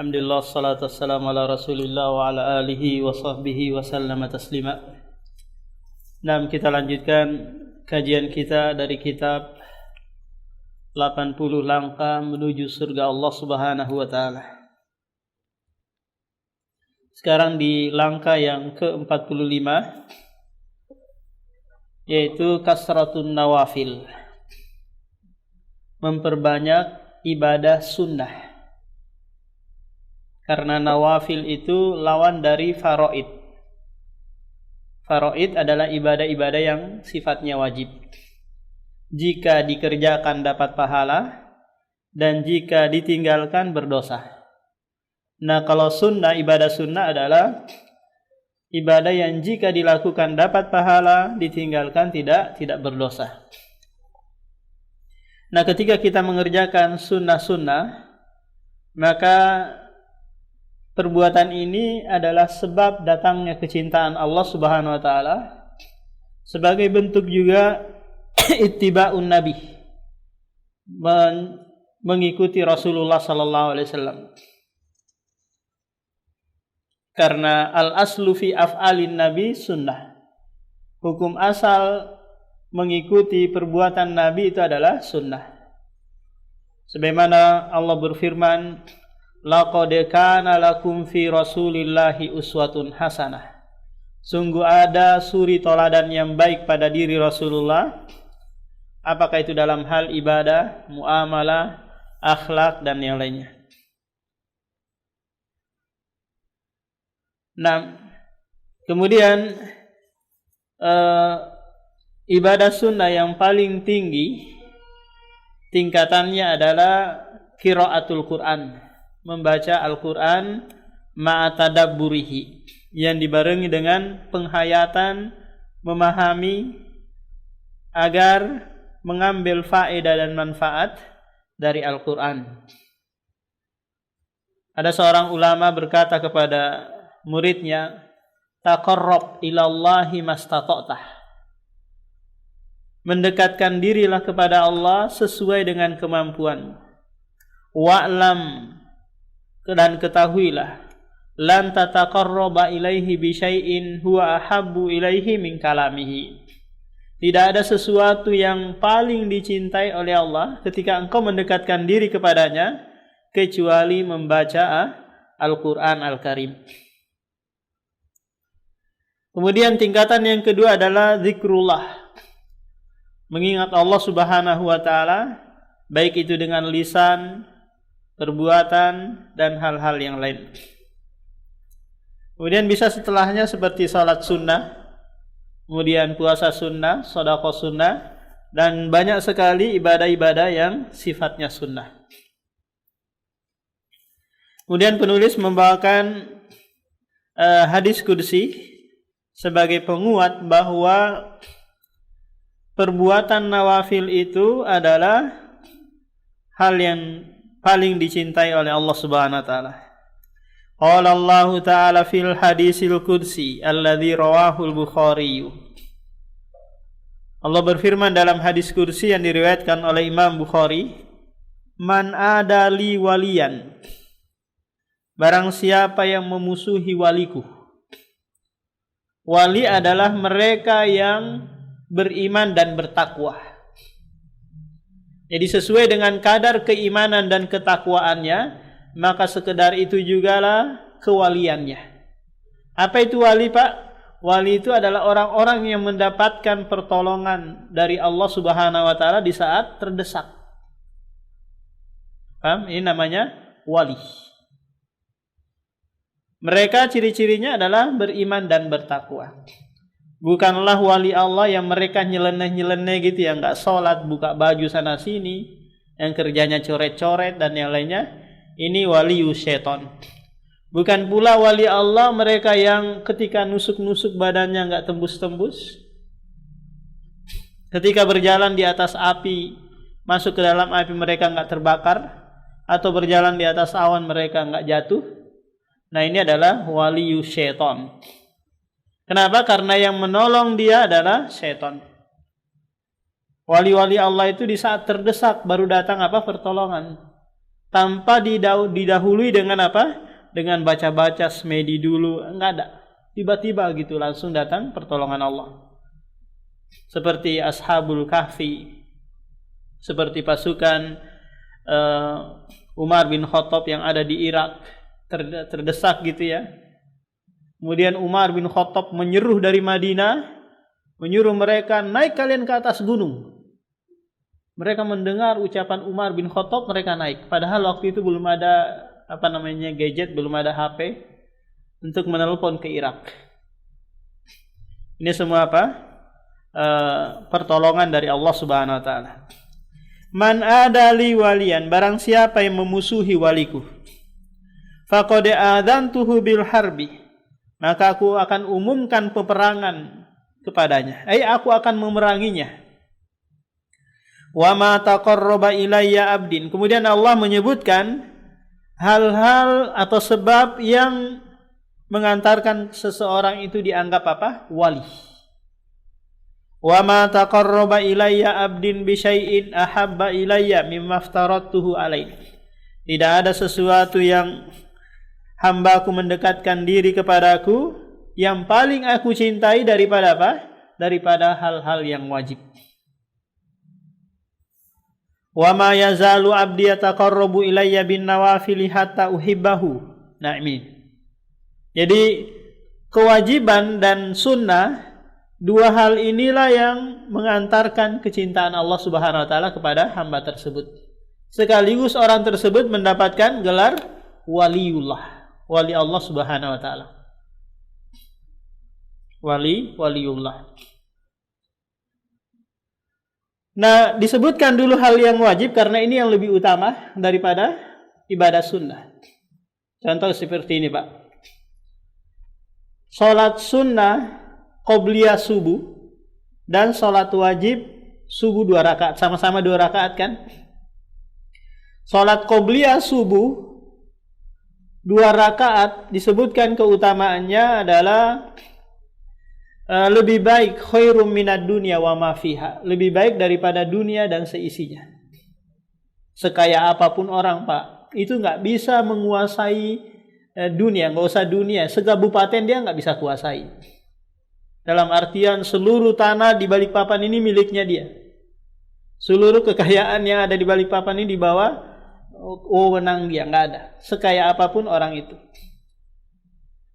Alhamdulillah, salatu wassalamu ala rasulillah wa ala alihi wa sahbihi wa sallama taslima. Nah, kita lanjutkan kajian kita dari kitab 80 langkah menuju surga Allah subhanahu wa ta'ala. Sekarang di langkah yang ke-45, yaitu kasratun nawafil, memperbanyak ibadah sunnah. Karena nawafil itu lawan dari faraid. Faraid adalah ibadah-ibadah yang sifatnya wajib. Jika dikerjakan dapat pahala, dan jika ditinggalkan berdosa. Nah, kalau sunnah, ibadah sunnah adalah ibadah yang jika dilakukan dapat pahala, ditinggalkan tidak berdosa. Nah, ketika kita mengerjakan sunnah-sunnah, maka perbuatan ini adalah sebab datangnya kecintaan Allah Subhanahu wa taala, sebagai bentuk juga ittiba'un nabi, mengikuti Rasulullah sallallahu alaihi wasallam. Karena al-aslu fi af'alin nabi sunnah. Hukum asal mengikuti perbuatan nabi itu adalah sunnah. Sebagaimana Allah berfirman, laqad kana lakum fi rasulillahi uswatun hasanah. Sungguh ada suri toladan yang baik pada diri Rasulullah. Apakah itu dalam hal ibadah, muamalah, akhlak dan yang lainnya. Nah, kemudian ibadah sunnah yang paling tinggi tingkatannya adalah qiraatul Quran, membaca Al-Quran ma'atadabburihi, yang dibarengi dengan penghayatan, memahami agar mengambil faedah dan manfaat dari Al-Quran. Ada seorang ulama berkata kepada muridnya, taqarrab ilallahi mastata'tah, mendekatkan dirilah kepada Allah sesuai dengan kemampuan. Wa'lam, dan ketahuilah, lan tataqarraba ilaihi bi syai'in huwa ahabbu ilaihi min kalamihi. Tidak ada sesuatu yang paling dicintai oleh Allah ketika engkau mendekatkan diri kepadanya kecuali membaca Al-Quran Al-Karim. Kemudian tingkatan yang kedua adalah zikrullah, mengingat Allah Subhanahu wa taala, baik itu dengan lisan, perbuatan, dan hal-hal yang lain. Kemudian bisa setelahnya seperti salat sunnah, kemudian puasa sunnah, sedekah sunnah, dan banyak sekali ibadah-ibadah yang sifatnya sunnah. Kemudian penulis membawakan hadis qudsi sebagai penguat bahwa perbuatan nawafil itu adalah hal yang paling dicintai oleh Allah Subhanahu wa taala. Qala Allah Ta'ala fil hadisil qudsi alladzi rawahu al-Bukhari. Allah berfirman dalam hadis qudsi yang diriwayatkan oleh Imam Bukhari, man adali waliyan, barang siapa yang memusuhi waliku. Wali adalah mereka yang beriman dan bertakwa. Jadi sesuai dengan kadar keimanan dan ketakwaannya, maka sekedar itu jugalah kewaliannya. Apa itu wali, Pak? Wali itu adalah orang-orang yang mendapatkan pertolongan dari Allah Subhanahu wa taala di saat terdesak. Paham? Ini namanya wali. Mereka ciri-cirinya adalah beriman dan bertakwa. Bukanlah wali Allah yang mereka nyeleneh-nyeleneh gitu, yang enggak sholat, buka baju sana sini, yang kerjanya coret-coret dan yang lainnya. Ini wali syaitan. Bukan pula wali Allah mereka yang ketika nusuk-nusuk badannya enggak tembus-tembus. Ketika berjalan di atas api, masuk ke dalam api mereka enggak terbakar, atau berjalan di atas awan mereka enggak jatuh. Nah, ini adalah wali syaitan. Kenapa? Karena yang menolong dia adalah syaitan. Wali-wali Allah itu di saat terdesak baru datang apa? Pertolongan. tanpa didahului dengan apa? Dengan baca-baca semedi dulu, enggak ada. Tiba-tiba gitu langsung datang pertolongan Allah. Seperti Ashabul Kahfi, seperti pasukan Umar bin Khattab yang ada di Irak, terdesak gitu ya. Kemudian Umar bin Khattab menyeruh dari Madinah, menyuruh mereka naik kalian ke atas gunung. Mereka mendengar ucapan Umar bin Khattab, mereka naik. Padahal waktu itu belum ada gadget, belum ada HP untuk menelpon ke Irak. Ini semua apa? Pertolongan dari Allah Subhanahu wa taala. Man adali waliyan, barang siapa yang memusuhi waliku, faqad adzantuhu bil harbi, maka aku akan umumkan peperangan kepadanya. Aku akan memeranginya. Wa ma taqarraba ilayya abdin. Kemudian Allah menyebutkan hal-hal atau sebab yang mengantarkan seseorang itu dianggap apa? Wali. Wa ma taqarraba ilayya abdin bi syai'in ahabba ilayya mimma aftaradtuhu alaihi. Tidak ada sesuatu yang hamba-Ku mendekatkan diri kepadaku yang paling aku cintai daripada apa? Daripada hal-hal yang wajib. Wa ma yazalu abdi yataqarrabu ilayya bin nawafil hatta uhibbahu. Nah, ini. Jadi kewajiban dan sunnah, dua hal inilah yang mengantarkan kecintaan Allah Subhanahu wa taala kepada hamba tersebut. Sekaligus orang tersebut mendapatkan gelar waliullah, wali Allah Subhanahu wa taala. Waliullah. Nah, disebutkan dulu hal yang wajib karena ini yang lebih utama daripada ibadah sunnah. Contoh seperti ini, Pak. Salat sunnah qobliyah subuh dan salat wajib subuh 2 rakaat, sama-sama 2 rakaat kan? Salat qobliyah subuh 2 rakaat disebutkan keutamaannya adalah lebih baik khairum minad dunya wa ma fiha, lebih baik daripada dunia dan seisinya. Sekaya apapun orang, Pak, itu nggak bisa menguasai dunia, nggak usah dunia, segabupaten dia nggak bisa kuasai. Dalam artian seluruh tanah di Balikpapan ini miliknya dia. Seluruh kekayaan yang ada di Balikpapan ini di bawah wewenang dia, nggak ada. Sekaya apapun orang itu.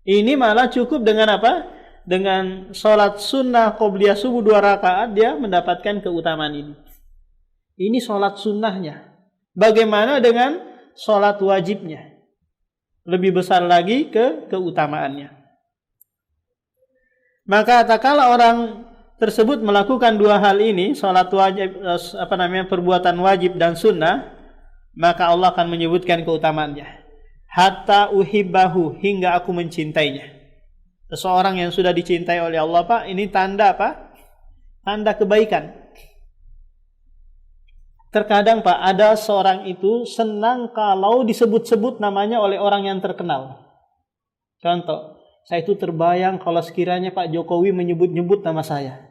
Ini malah cukup dengan apa? Dengan sholat sunnah qobliyah subuh 2 rakaat dia mendapatkan keutamaan ini. Ini sholat sunnahnya. Bagaimana dengan sholat wajibnya? Lebih besar lagi keutamaannya. Maka tatkala orang tersebut melakukan 2 hal ini, sholat wajib, perbuatan wajib dan sunnah, maka Allah akan menyebutkan keutamaannya. Hatta uhibbahu, hingga aku mencintainya. Seseorang yang sudah dicintai oleh Allah, Pak, ini tanda apa? Tanda kebaikan. Terkadang, Pak, ada seorang itu senang kalau disebut-sebut namanya oleh orang yang terkenal. Contoh, saya itu terbayang kalau sekiranya Pak Jokowi menyebut-nyebut nama saya.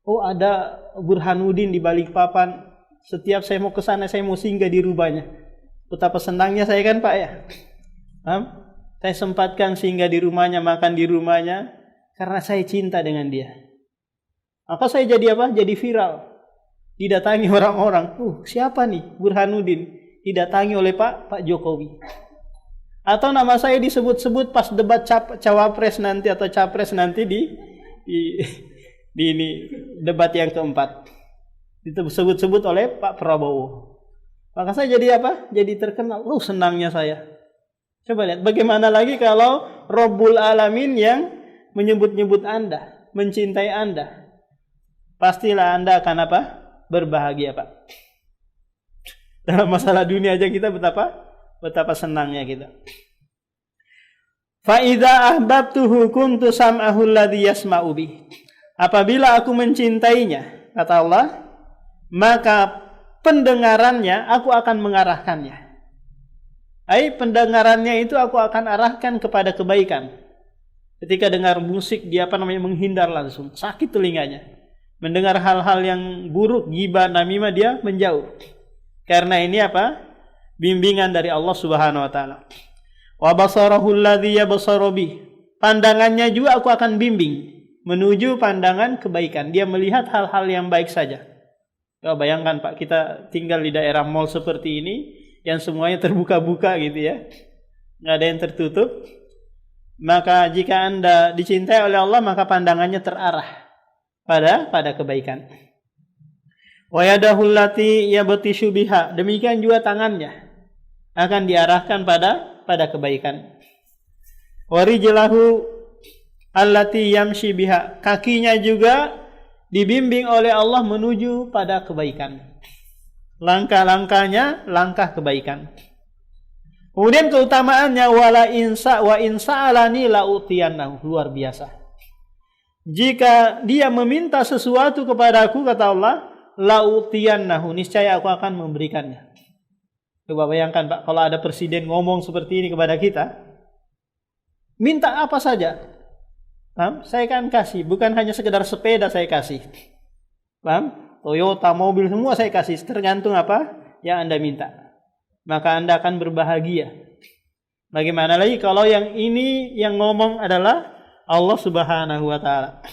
Oh, ada Burhanuddin di Balikpapan. Setiap saya mau ke sana, saya mau singgah di rumahnya. Betapa senangnya saya kan, Pak, ya. Saya sempatkan singgah di rumahnya, makan di rumahnya, karena saya cinta dengan dia. Maka saya jadi apa? Jadi viral. Didatangi orang-orang. Siapa nih? Burhanuddin. Didatangi oleh Pak Jokowi. Atau nama saya disebut-sebut pas debat cawapres nanti atau capres nanti di ini debat yang keempat. Disebut-sebut oleh Pak Prabowo. Maka saya jadi apa? Jadi terkenal. Senangnya saya. Coba lihat bagaimana lagi kalau Rabbul Alamin yang menyebut-nyebut Anda, mencintai Anda. Pastilah Anda akan apa? Berbahagia, Pak. Dalam masalah dunia aja kita betapa senangnya kita. Fa idza ahbabtuhu kuntu sam'ahu alladhi yasma'u bih. Apabila aku mencintainya, kata Allah, maka pendengarannya aku akan mengarahkannya. Pendengarannya itu aku akan arahkan kepada kebaikan. Ketika dengar musik dia menghindar langsung, sakit telinganya. Mendengar hal-hal yang buruk, ghibah, namimah dia menjauh. Karena ini apa? bimbingan dari Allah Subhanahu wa taala. Wa basarahu alladhi yabsaru bih. Pandangannya juga aku akan bimbing menuju pandangan kebaikan. Dia melihat hal-hal yang baik saja. Ya, bayangkan Pak, kita tinggal di daerah mall seperti ini yang semuanya terbuka-buka gitu ya. Nggak ada yang tertutup. Maka jika Anda dicintai oleh Allah, maka pandangannya terarah pada kebaikan. Wa yadahu allati yabtishu biha. Demikian juga tangannya akan diarahkan pada kebaikan. Wa rijlahu allati yamshi biha. Kakinya juga dibimbing oleh Allah menuju pada kebaikan. Langkah-langkahnya langkah kebaikan. Kemudian keutamaannya wala insa wa insa'alani la utiyannahu. Luar biasa. Jika dia meminta sesuatu kepadaku, kata Allah, la utiyannahu, niscaya aku akan memberikannya. Coba bayangkan Pak, kalau ada presiden ngomong seperti ini kepada kita, minta apa saja, paham? Saya akan kasih, bukan hanya sekedar sepeda saya kasih, paham? Toyota, mobil, semua saya kasih, tergantung apa yang Anda minta. Maka Anda akan berbahagia. Bagaimana lagi kalau yang ini yang ngomong adalah Allah Subhanahu wa taala.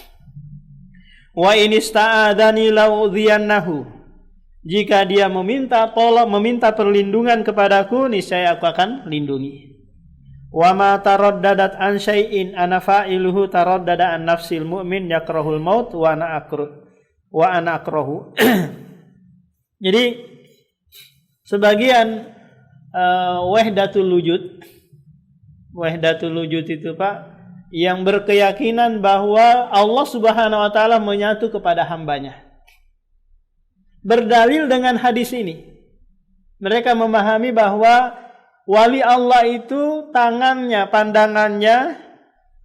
Wa in ista'adani la'udhiyannahu. Jika dia meminta tolong, meminta perlindungan kepadaku, niscaya aku akan lindungi. Wa ma taraddadat an syai'in ana fa'iluhu taraddada an nafsil mu'min yakrahul maut wa ana akrahu. Jadi sebagian wahdatul wujud itu Pak, yang berkeyakinan bahwa Allah Subhanahu wa taala menyatu kepada hambanya. Berdalil dengan hadis ini, mereka memahami bahwa wali Allah itu tangannya, pandangannya,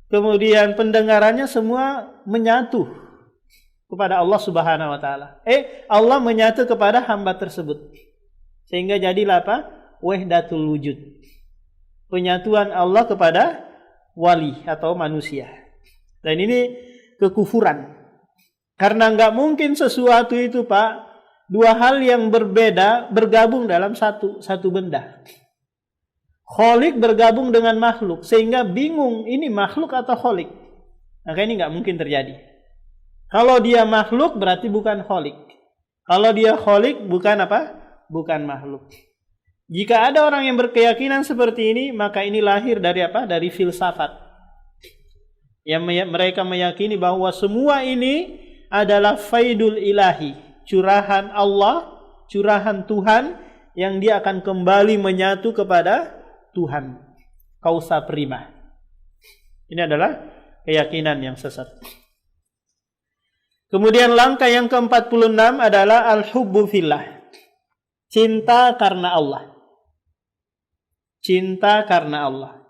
kemudian pendengarannya semua menyatu kepada Allah Subhanahu wa taala. Allah menyatu kepada hamba tersebut. Sehingga jadilah apa? Wahdatul wujud. Penyatuan Allah kepada wali atau manusia. Dan ini kekufuran. Karena nggak mungkin sesuatu itu Pak, dua hal yang berbeda bergabung dalam satu benda. Kholik bergabung dengan makhluk, sehingga bingung ini makhluk atau kholik. Maka ini nggak mungkin terjadi. Kalau dia makhluk berarti bukan kholik. Kalau dia kholik bukan apa? Bukan makhluk. Jika ada orang yang berkeyakinan seperti ini, maka ini lahir dari apa? Dari filsafat. Yang mereka meyakini bahwa semua ini adalah faidul ilahi, curahan Allah, curahan Tuhan yang dia akan kembali menyatu kepada Tuhan. Kausa prima. Ini adalah keyakinan yang sesat. Kemudian langkah yang ke-46 adalah al-hubbu fillah. Cinta karena Allah. Cinta karena Allah.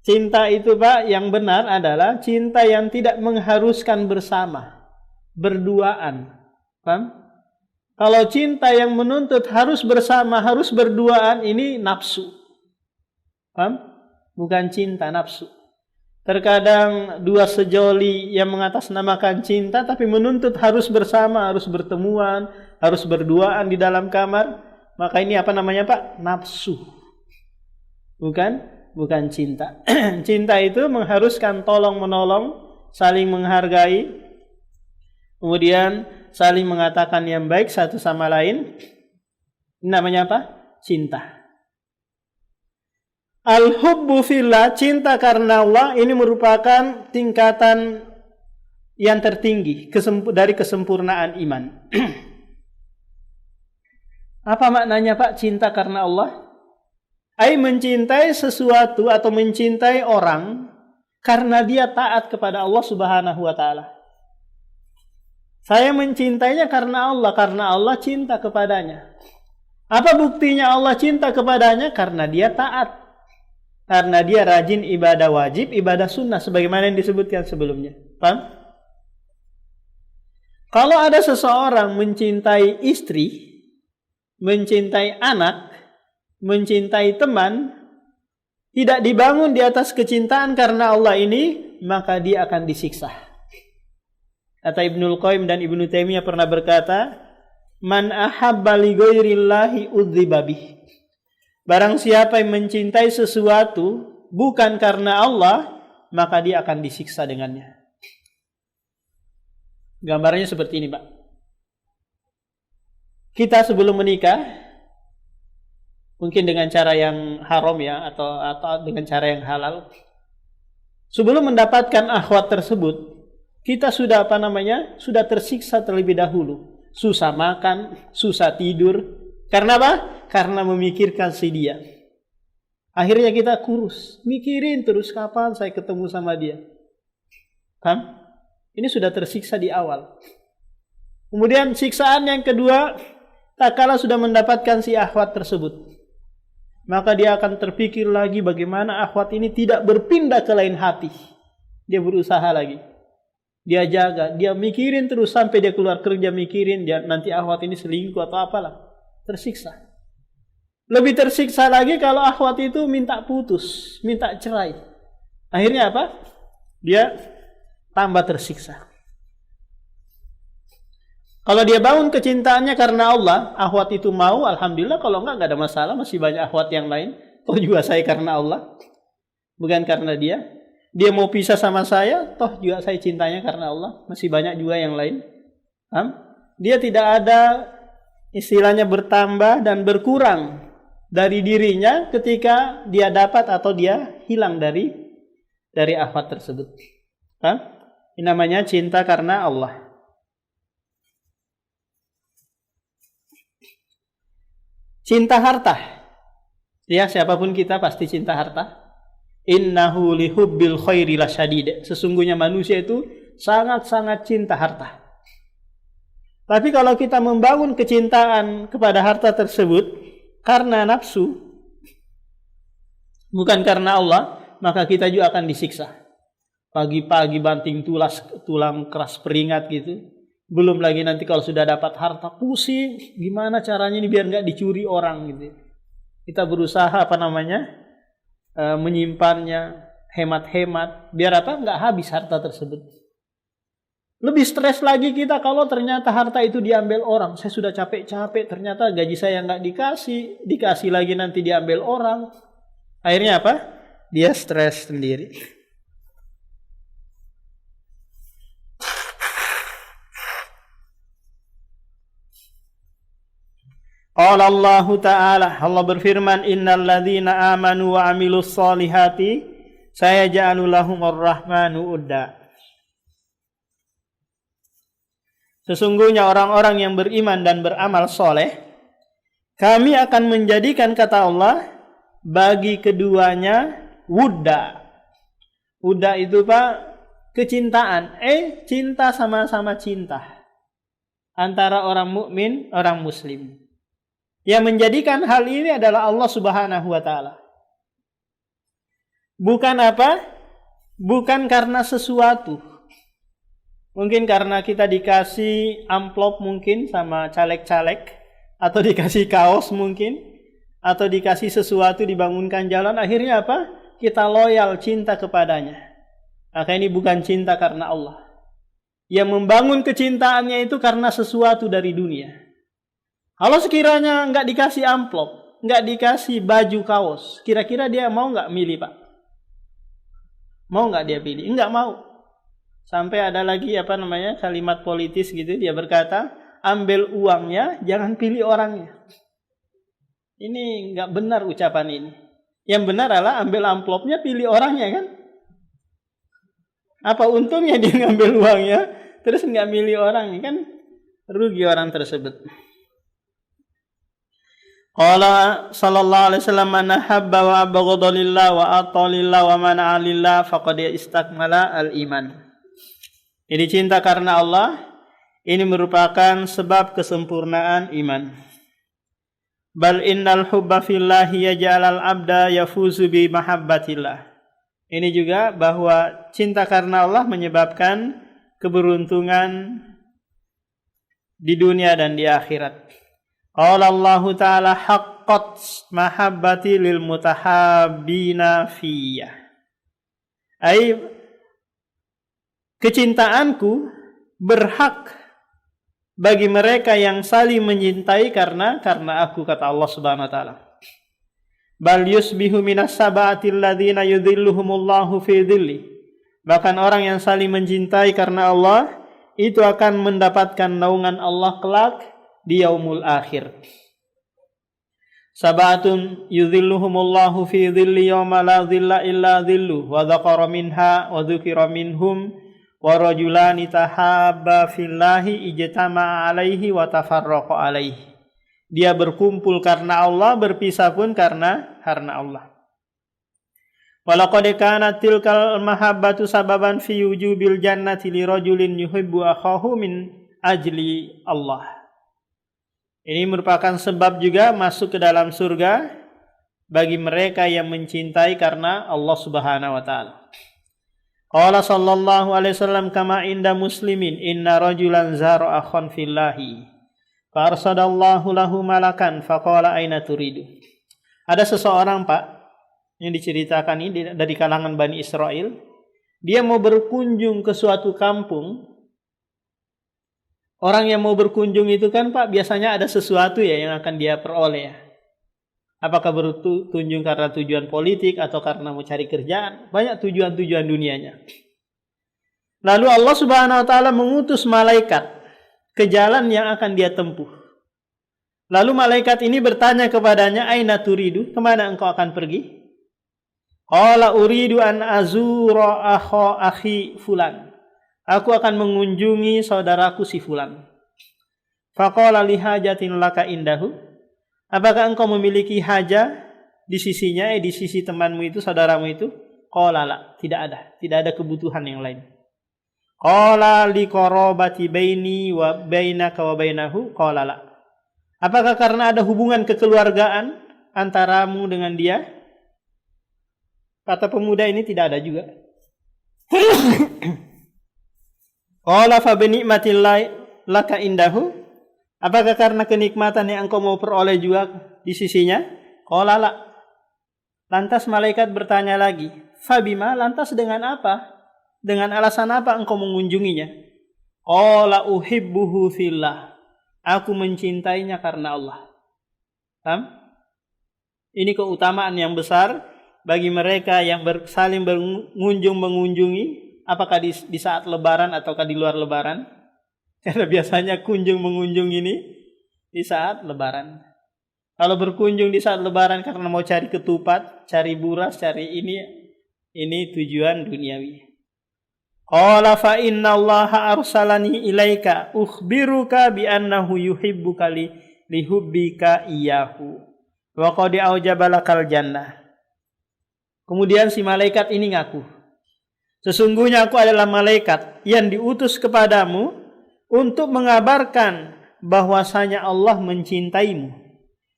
Cinta itu Pak yang benar adalah cinta yang tidak mengharuskan bersama, berduaan. Paham? Kalau cinta yang menuntut harus bersama, harus berduaan, ini nafsu. Paham? Bukan cinta, nafsu. Terkadang dua sejoli yang mengatasnamakan cinta tapi menuntut harus bersama, harus bertemuan, harus berduaan di dalam kamar. Maka ini apa namanya Pak? Nafsu. Bukan cinta. Cinta itu mengharuskan tolong-menolong, saling menghargai, kemudian saling mengatakan yang baik satu sama lain. Ini namanya apa? Cinta. Al-hubbu fillah, cinta karena Allah, ini merupakan tingkatan yang tertinggi dari kesempurnaan iman. Apa maknanya Pak cinta karena Allah? Mencintai sesuatu atau mencintai orang karena dia taat kepada Allah Subhanahu wa taala. Saya mencintainya karena Allah cinta kepadanya. Apa buktinya Allah cinta kepadanya? Karena dia taat. Karena dia rajin ibadah wajib, ibadah sunnah sebagaimana yang disebutkan sebelumnya. Paham? Kalau ada seseorang mencintai istri, mencintai anak, mencintai teman, tidak dibangun di atas kecintaan karena Allah ini, maka dia akan disiksa. Kata Ibnul Qayyim dan Ibnu Taimiyah pernah berkata, Man ahabba li ghairillahi udziba bih. Barang siapa yang mencintai sesuatu bukan karena Allah, maka dia akan disiksa dengannya. Gambarnya seperti ini, Pak. Kita sebelum menikah, mungkin dengan cara yang haram ya, atau dengan cara yang halal. Sebelum mendapatkan akhwat tersebut, kita sudah sudah tersiksa terlebih dahulu. Susah makan, susah tidur. Karena apa? Karena memikirkan si dia. Akhirnya kita kurus, mikirin terus kapan saya ketemu sama dia. Paham? Ini sudah tersiksa di awal. Kemudian siksaan yang kedua, tak kala sudah mendapatkan si akhwat tersebut, maka dia akan terpikir lagi bagaimana akhwat ini tidak berpindah ke lain hati. Dia berusaha lagi. Dia jaga, dia mikirin terus sampai dia keluar kerja mikirin dia nanti akhwat ini selingkuh atau apalah. Tersiksa. Lebih tersiksa lagi kalau akhwat itu minta putus, minta cerai. Akhirnya apa? Dia tambah tersiksa. Kalau dia bangun kecintaannya karena Allah, akhwat itu mau, alhamdulillah. Kalau enggak ada masalah, masih banyak akhwat yang lain. Toh juga saya karena Allah, bukan karena dia. Dia mau pisah sama saya, toh juga saya cintanya karena Allah. Masih banyak juga yang lain. Dia tidak ada istilahnya bertambah dan berkurang dari dirinya ketika dia dapat atau dia hilang dari akhwat tersebut. Ini namanya cinta karena Allah. Cinta harta. Ya, siapapun kita pasti cinta harta. Innahu lihubbil khairi lasyadid. Sesungguhnya manusia itu sangat-sangat cinta harta. Tapi kalau kita membangun kecintaan kepada harta tersebut karena nafsu, bukan karena Allah, maka kita juga akan disiksa. Pagi-pagi banting tulang keras peringat gitu. Belum lagi nanti kalau sudah dapat harta pusing, gimana caranya ini biar nggak dicuri orang gitu. Kita berusaha menyimpannya, hemat-hemat, biar apa? Nggak habis harta tersebut. Lebih stres lagi kita kalau ternyata harta itu diambil orang. Saya sudah capek-capek, ternyata gaji saya nggak dikasih lagi nanti diambil orang. Akhirnya apa? Dia stres sendiri. Qala Allah Ta'ala, Allah berfirman, innal ladzina amanu wa amilus solihati sayaj'alu lahumur rahmanu udda. Sesungguhnya orang-orang yang beriman dan beramal soleh, kami akan menjadikan, kata Allah, bagi keduanya wudda. Wudda itu Pak, kecintaan. Cinta sama-sama cinta antara orang mukmin, orang muslim. Yang menjadikan hal ini adalah Allah Subhanahu wa Ta'ala. Bukan apa? Bukan karena sesuatu. Mungkin karena kita dikasih amplop mungkin sama caleg-caleg, atau dikasih kaos mungkin, atau dikasih sesuatu, dibangunkan jalan, akhirnya apa? Kita loyal, cinta kepadanya. Maka ini bukan cinta karena Allah. Yang membangun kecintaannya itu karena sesuatu dari dunia. Kalau sekiranya nggak dikasih amplop, nggak dikasih baju kaos, kira-kira dia mau nggak milih Pak? Mau nggak dia pilih? Nggak mau. Sampai ada lagi kalimat politis gitu, dia berkata, ambil uangnya, jangan pilih orangnya. Ini nggak benar ucapan ini. Yang benar adalah ambil amplopnya, pilih orangnya kan? Apa untungnya dia ngambil uangnya, terus nggak milih orangnya kan? Rugi orang tersebut. Qala sallallahu alaihi wasallam, man habba wa abghadha lillah wa ata lillah wa mana'a lillah faqad istakmala al-iman. Ini cinta karena Allah, ini merupakan sebab kesempurnaan iman. Bal innal hubba fillahi yaj'alal abda yafuzu bi mahabbatillah. Ini juga bahwa cinta karena Allah menyebabkan keberuntungan di dunia dan di akhirat. Qala Allah Ta'ala haqqat mahabbati lil mutahabbina fiyya. Kecintaanku bagi mereka yang saling mencintai karena aku, kata Allah Subhanahu wa taala. Bal yusbihu minas sab'atil ladzina yudhilluhumullahu fi dhilli. Bahkan orang yang saling mencintai karena Allah itu akan mendapatkan naungan Allah kelak di yaumul akhir. Sab'atun yudhilluhumullahu fi dhilli yawma la dhilla illa dhillu wa dzakara minha wa dzukira minhum wa rajulani tahabba fillahi ijtama'a alaihi wa tafarraqa alaihi. Dia berkumpul karena Allah, berpisah pun karena Allah. Walaqad kanat tilkal mahabbatu sababan fi wujubil jannati li rajulin yuhibbu akhahu min ajli Allah. Ini merupakan sebab juga masuk ke dalam surga bagi mereka yang mencintai karena Allah Subhanahu wa taala. Qala sallallahu alaihi wasallam kama inda muslimin inna rajulan zara akhan fillahi farsadallahu lahu malakan faqala aina turidu. Ada seseorang, Pak, yang diceritakan ini dari kalangan Bani Israel. Dia mau berkunjung ke suatu kampung. Orang yang mau berkunjung itu kan, Pak, biasanya ada sesuatu ya yang akan dia peroleh ya. Apakah berkunjung karena tujuan politik atau karena mau cari kerjaan? Banyak tujuan-tujuan dunianya. Lalu Allah Subhanahu wa taala mengutus malaikat ke jalan yang akan dia tempuh. Lalu malaikat ini bertanya kepadanya, aina turidu, kemana engkau akan pergi? Qala uridu an azura akhi fulan. Aku akan mengunjungi saudaraku si fulan. Faqala li hajatin laka indahu. Apakah engkau memiliki hajah di sisinya, di sisi temanmu itu, saudaramu itu? Qala la, tidak ada kebutuhan yang lain. Qala li qarabati baini wa bainaka wa bainahu? Qala la. Apakah karena ada hubungan kekeluargaan antaramu dengan dia? Kata pemuda ini tidak ada juga. Qala fa bi ni'matillahi laka indahu. Apakah karena kenikmatan yang engkau mau peroleh juga di sisinya? Qala la. Lantas malaikat bertanya lagi, fa bima, lantas dengan apa? Dengan alasan apa engkau mengunjunginya? Qala uhibbuhu fillah. Aku mencintainya karena Allah. Paham? Ini keutamaan yang besar bagi mereka yang saling mengunjungi, apakah di saat lebaran ataukah di luar lebaran. Karena biasanya kunjung mengunjung ini di saat lebaran. Kalau berkunjung di saat lebaran karena mau cari ketupat, cari buras, cari ini tujuan duniawi. Qala fa inna Allaha arsalani ilaika ukhbiruka bi annahu yuhibbuka li hubbika iyyahu wa qad aujaba lakal jannah. Kemudian si malaikat ini ngaku, sesungguhnya aku adalah malaikat yang diutus kepadamu untuk mengabarkan bahwasanya Allah mencintaimu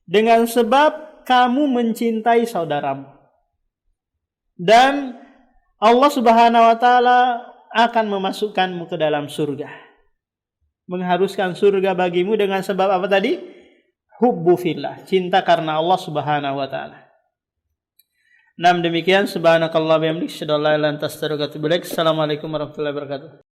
dengan sebab kamu mencintai saudaramu. Dan Allah Subhanahu wa taala akan memasukkanmu ke dalam surga. Mengharuskan surga bagimu dengan sebab apa tadi? Hubbu fillah, cinta karena Allah Subhanahu wa taala. Demikian, subhanakallah wa bihamdik, asyhadu an la ilaha illa anta astaghfiruka wa atubu ilaik. Assalamualaikum warahmatullahi wabarakatuh.